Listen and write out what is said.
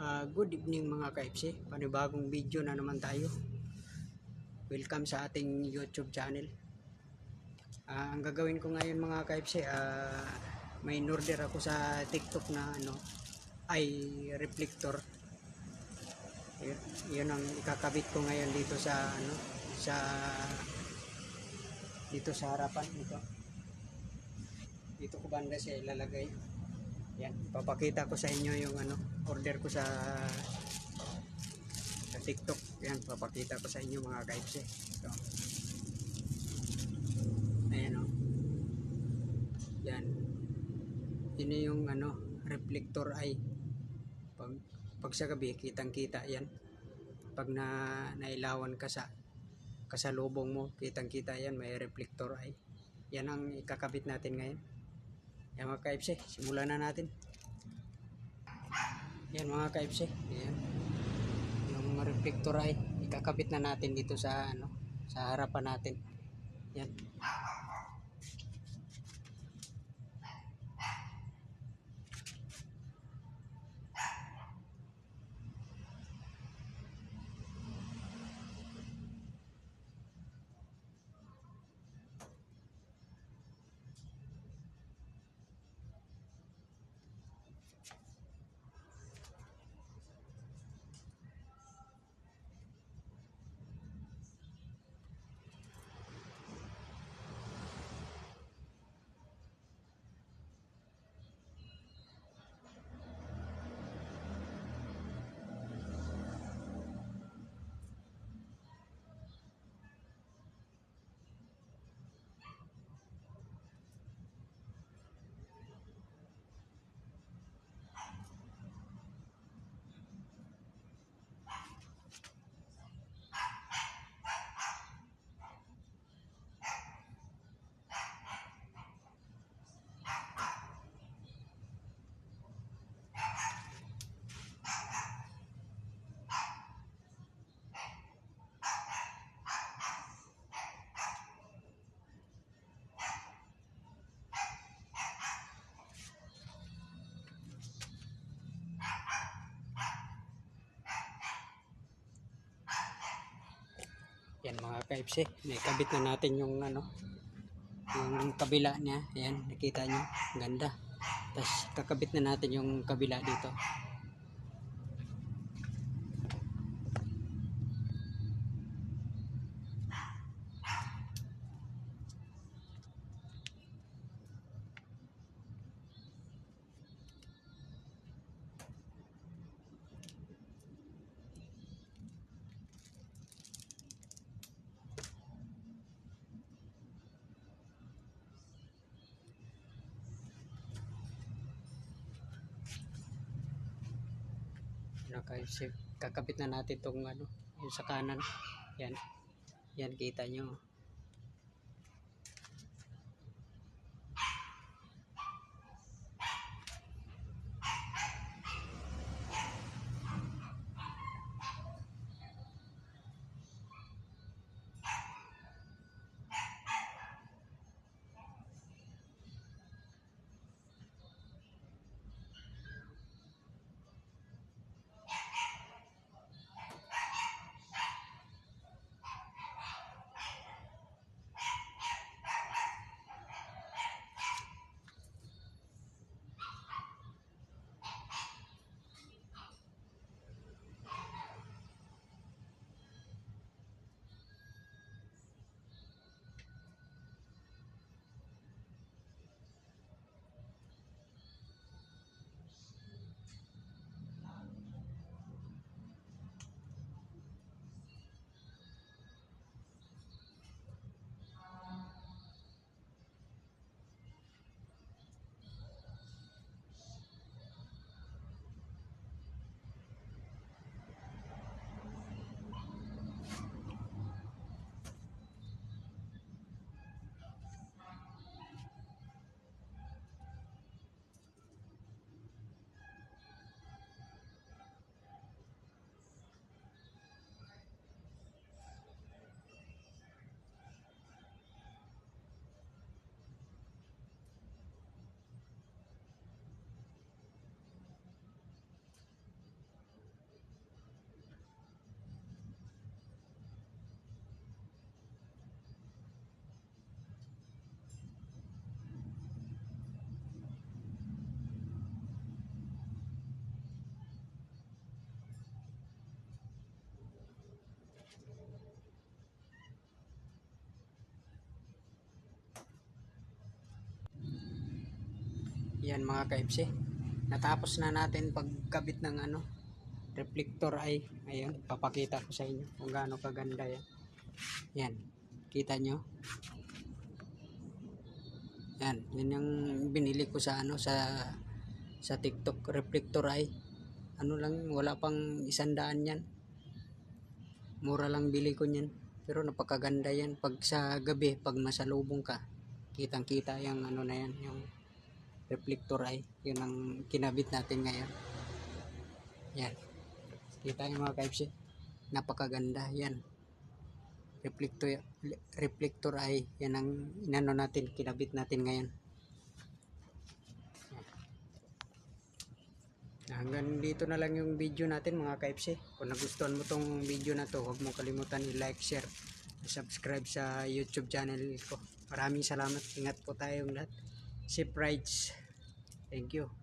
Good evening mga ka-FC. Panibagong video na naman tayo. Welcome sa ating YouTube channel. Ang gagawin ko ngayon mga ka-FC, may in-order ako sa TikTok na ay reflector. Yun ang ikakabit ko ngayon dito sa dito sa harapan ito. Dito ko banda siya ilalagay. Yan, papakita ko sa inyo yung order ko sa TikTok. Yan, papakita ko sa inyo mga ka-FC. Ito. Ayan o. Yan. Yun yung reflector ay pag sa gabi kitang-kita yan. Pag nailawan ka sa kasalubong mo, kitang-kita yan, may reflector ay. Yan ang ikakabit natin ngayon. Yan mga ka-FC, simulan na natin. Yan mga ka-FC, yan. Yung reflector ay ikakabit na natin dito sa sa harapan natin. Yan. Yan mga ka-FC, nakikabit na natin yung yung kabila niya. Ayan, nakita nyo, ganda. Tapos kakabit na natin yung kabila dito. Kakabit na natin itong yung sa kanan. Yan. Yan, kita nyo. Yan mga ka-FC. Natapos na natin pagkabit ng reflector eye. Ayun, papakita ko sa inyo kung gaano kaganda yan. Yan, kita nyo? Yan yung binili ko sa sa TikTok, reflector eye. Lang, wala pang 100 yan. Mura lang bili ko niyan. Pero napakaganda yan. Pag sa gabi, pag masalubong ka, kitang-kita yung na yan, yung reflector eye. Yun ang kinabit natin ngayon. Yan. Kita yung mga ka-FC. Napakaganda yan. Reflector eye. Yan ang natin, kinabit natin ngayon. Hanggang dito na lang yung video natin mga ka-FC. Kung nagustuhan mo tong video na to, huwag mo kalimutan i-like, share, subscribe sa YouTube channel ko. Maraming salamat. Ingat po tayong lahat. Safe rides. Thank you.